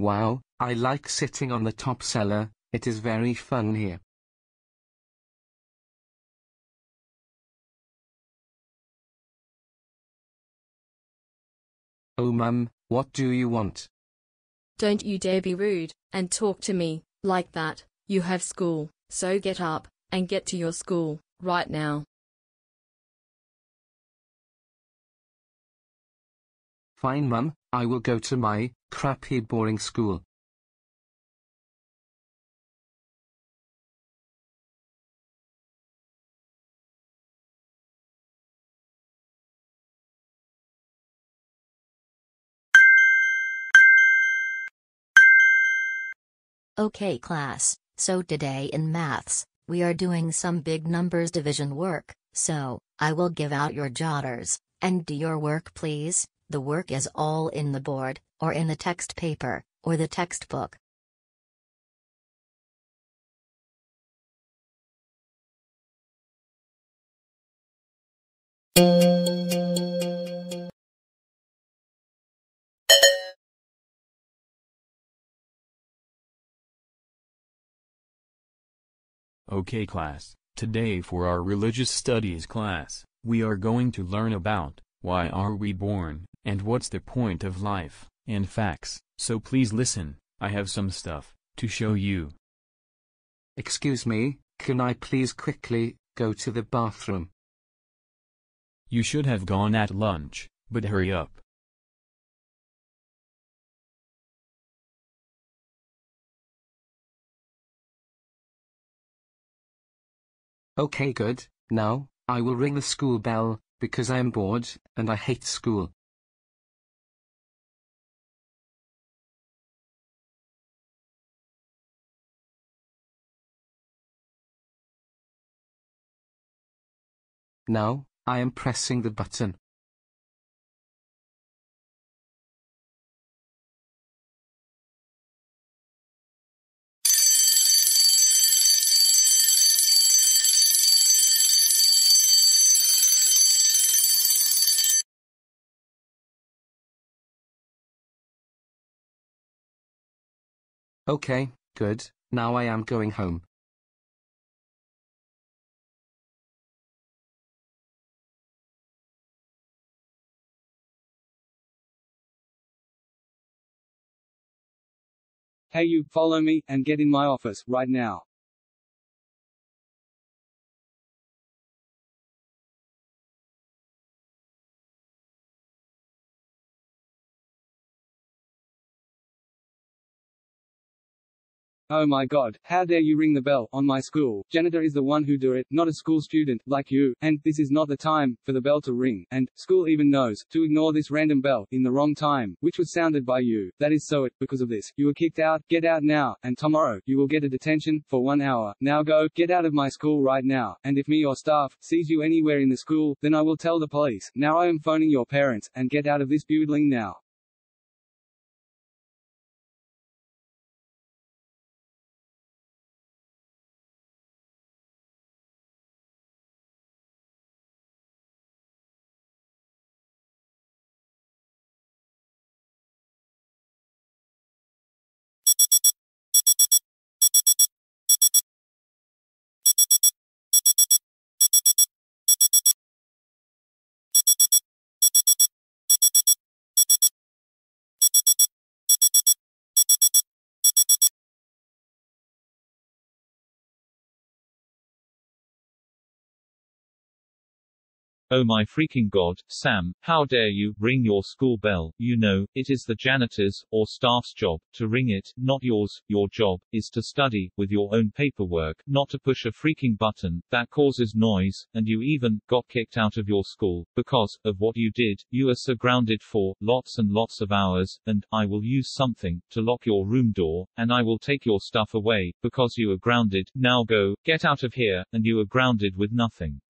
Wow, I like sitting on the top cellar, it is very fun here. Oh Mum, what do you want? Don't you dare be rude, and talk to me like that. You have school, so get up, and get to your school, right now. Fine Mum, I will go to my crappy boring school. Okay class, so today in maths, we are doing some big numbers division work, so, I will give out your jotters, and do your work please. The work is all in the board, or in the text paper, or the textbook. Okay class, today for our religious studies class, we are going to learn about, why are we born, and what's the point of life, and facts, so please listen, I have some stuff to show you. Excuse me, can I please quickly go to the bathroom? You should have gone at lunch, but hurry up. Okay good, now, I will ring the school bell, because I am bored, and I hate school. Now, I am pressing the button. Okay, good, now I am going home. Hey you, follow me, and get in my office, right now. Oh my god, how dare you ring the bell on my school? Janitor is the one who do it, not a school student, like you, and this is not the time for the bell to ring, and school even knows to ignore this random bell in the wrong time, which was sounded by you. That is so it, because of this, you were kicked out, get out now, and tomorrow, you will get a detention for 1 hour. Now go, get out of my school right now, and if me or staff sees you anywhere in the school, then I will tell the police. Now I am phoning your parents, and get out of this building now. Oh my freaking god, Sam, how dare you ring your school bell? You know, it is the janitor's, or staff's job, to ring it, not yours. Your job is to study, with your own paperwork, not to push a freaking button that causes noise, and you even got kicked out of your school, because of what you did. You are so grounded for lots and lots of hours, and I will use something to lock your room door, and I will take your stuff away, because you are grounded. Now go, get out of here, and you are grounded with nothing.